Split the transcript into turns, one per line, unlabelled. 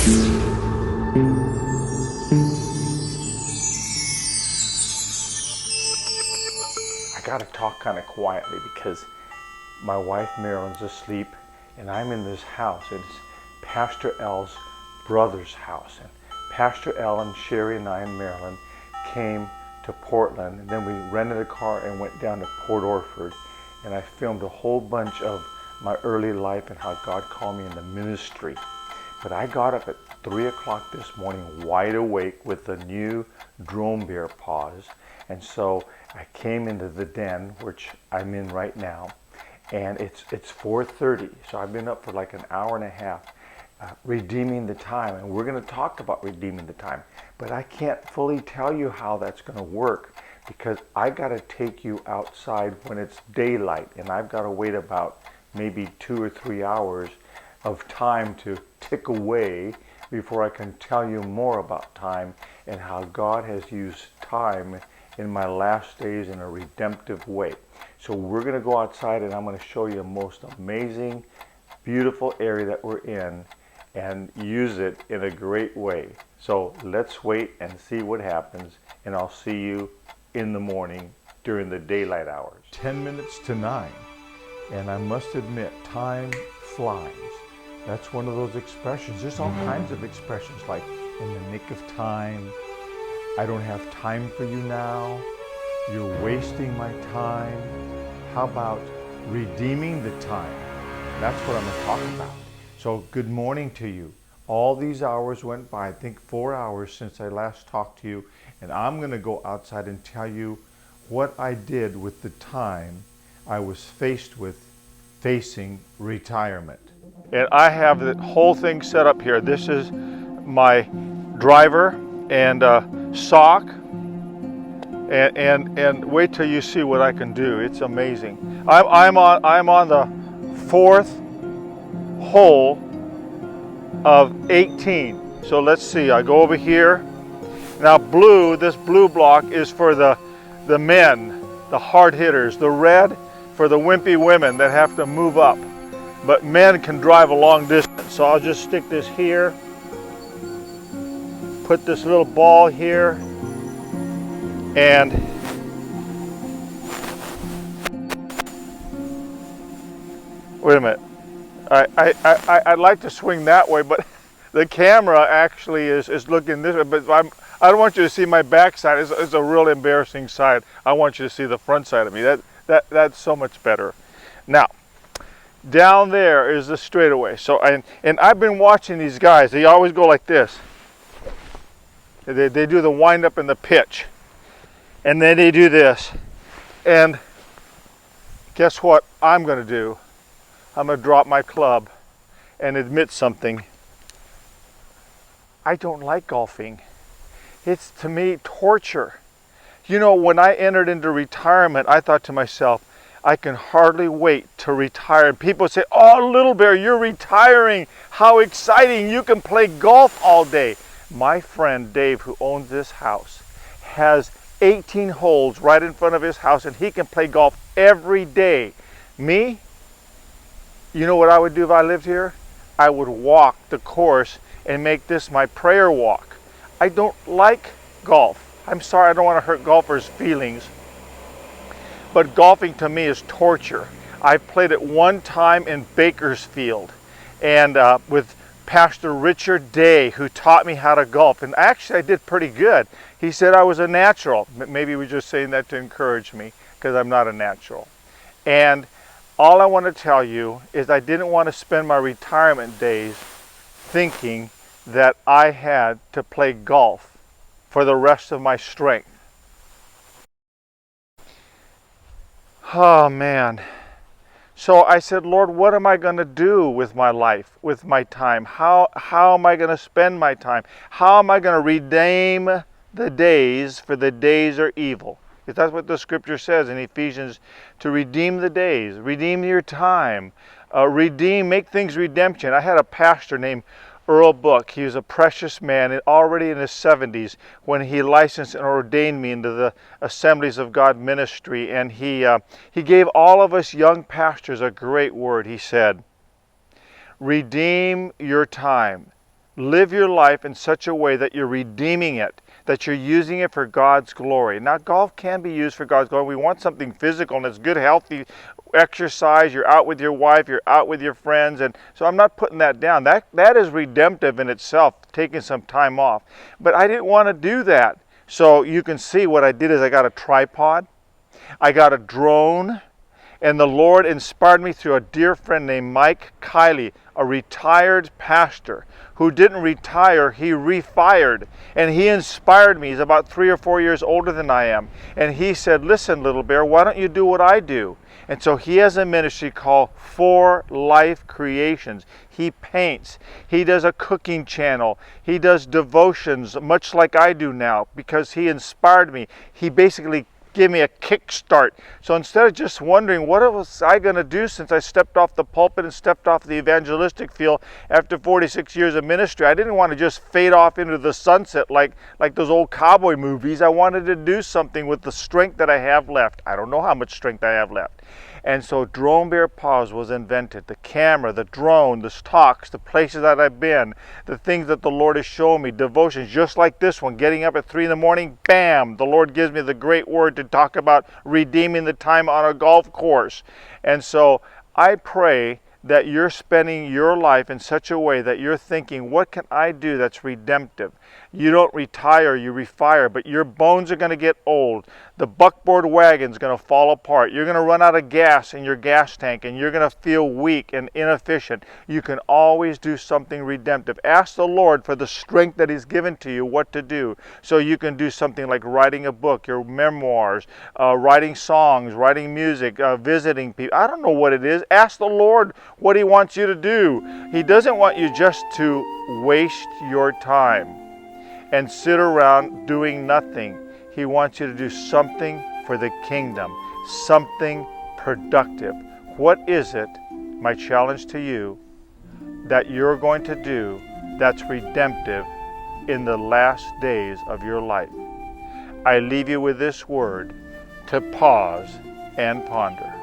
I gotta talk kind of quietly because my wife Marilyn's asleep and I'm in this house. It's Pastor L's brother's house. And Pastor L and Sherry and I and Marilyn came to Portland, and then we rented a car and went down to Port Orford, and I filmed a whole bunch of my early life and how God called me in the ministry. But I got up at 3 o'clock this morning wide awake with the new drone bear paws, and so I came into the den, which I'm in right now, and it's 4:30, so I've been up for like an hour and a half redeeming the time, and we're going to talk about redeeming the time, but I can't fully tell you how that's going to work because I got to take you outside when it's daylight, and I've got to wait about maybe 2 or 3 hours of time to tick away before I can tell you more about time and how God has used time in my last days in a redemptive way. So we're going to go outside and I'm going to show you a most amazing, beautiful area that we're in and use it in a great way. So let's wait and see what happens, and I'll see you in the morning during the daylight hours. 10 minutes to 9, and I must admit, time flies. That's one of those expressions. There's all kinds of expressions like in the nick of time, I don't have time for you now, you're wasting my time. How about redeeming the time? That's what I'm going to talk about. So good morning to you. All these hours went by, I think 4 hours since I last talked to you, and I'm going to go outside and tell you what I did with the time I was faced with facing retirement. And I have the whole thing set up here. This is my driver and sock, and wait till you see what I can do. It's amazing. I'm on the 4th hole of 18. So let's see. I go over here. Now this blue block is for the men, the hard hitters. The red for the wimpy women that have to move up. But men can drive a long distance. So I'll just stick this here. Put this little ball here. And wait a minute. I'd like to swing that way, but the camera actually is looking this way. But I don't want you to see my backside. It's a real embarrassing side. I want you to see the front side of me. That's so much better. Now, down there is the straightaway. So and I've been watching these guys. They always go like this. They do the wind up and the pitch, and then they do this. And guess what I'm going to do? I'm going to drop my club and admit something. I don't like golfing. It's, to me, torture. You know, when I entered into retirement, I thought to myself, I can hardly wait to retire. People say, oh, Little Bear, you're retiring. How exciting. You can play golf all day. My friend Dave, who owns this house, has 18 holes right in front of his house, and he can play golf every day. Me? You know what I would do if I lived here? I would walk the course and make this my prayer walk. I don't like golf. I'm sorry, I don't want to hurt golfers' feelings. But golfing to me is torture. I played it one time in Bakersfield and with Pastor Richard Day, who taught me how to golf. And actually I did pretty good. He said I was a natural. Maybe he was just saying that to encourage me because I'm not a natural. And all I want to tell you is I didn't want to spend my retirement days thinking that I had to play golf for the rest of my strength. Oh man. So I said, Lord, what am I going to do with my life, with my time? How am I going to spend my time? How am I going to redeem the days, for the days are evil? Because that's what the scripture says in Ephesians, to redeem the days, redeem your time, make things redemption. I had a pastor named Earl Book. He was a precious man, already in his 70s, when he licensed and ordained me into the Assemblies of God ministry. And he gave all of us young pastors a great word. He said, redeem your time. live your life in such a way that you're redeeming it, that you're using it for God's glory. Now, golf can be used for God's glory. We want something physical, and it's good, healthy exercise. You're out with your wife, you're out with your friends, and so I'm not putting that down. That is redemptive in itself, taking some time off. But I didn't want to do that. So you can see what I did is I got a tripod, I got a drone, and the Lord inspired me through a dear friend named Mike Kiley, a retired pastor who didn't retire, he refired. And he inspired me. He's about 3 or 4 years older than I am. And he said, listen, little bear, why don't you do what I do? And so he has a ministry called For Life Creations. He paints. He does a cooking channel. He does devotions, much like I do now, because he inspired me. He basically give me a kickstart. So instead of just wondering what was I going to do since I stepped off the pulpit and stepped off the evangelistic field after 46 years of ministry, I didn't want to just fade off into the sunset like those old cowboy movies. I wanted to do something with the strength that I have left. I don't know how much strength I have left. And so Drone Bear Paws was invented. The camera, the drone, the talks, the places that I've been, the things that the Lord has shown me, devotions just like this one, getting up at 3 in the morning, bam, the Lord gives me the great word to talk about redeeming the time on a golf course. And so I pray that you're spending your life in such a way that you're thinking, what can I do that's redemptive? You don't retire, you refire, but your bones are going to get old. The buckboard wagon's going to fall apart. You're going to run out of gas in your gas tank, and you're going to feel weak and inefficient. You can always do something redemptive. Ask the Lord for the strength that He's given to you, what to do, so you can do something like writing a book, your memoirs, writing songs, writing music, visiting people. I don't know what it is. Ask the Lord what He wants you to do. He doesn't want you just to waste your time and sit around doing nothing. He wants you to do something for the kingdom, something productive. What is it, my challenge to you, that you're going to do that's redemptive in the last days of your life? I leave you with this word to pause and ponder.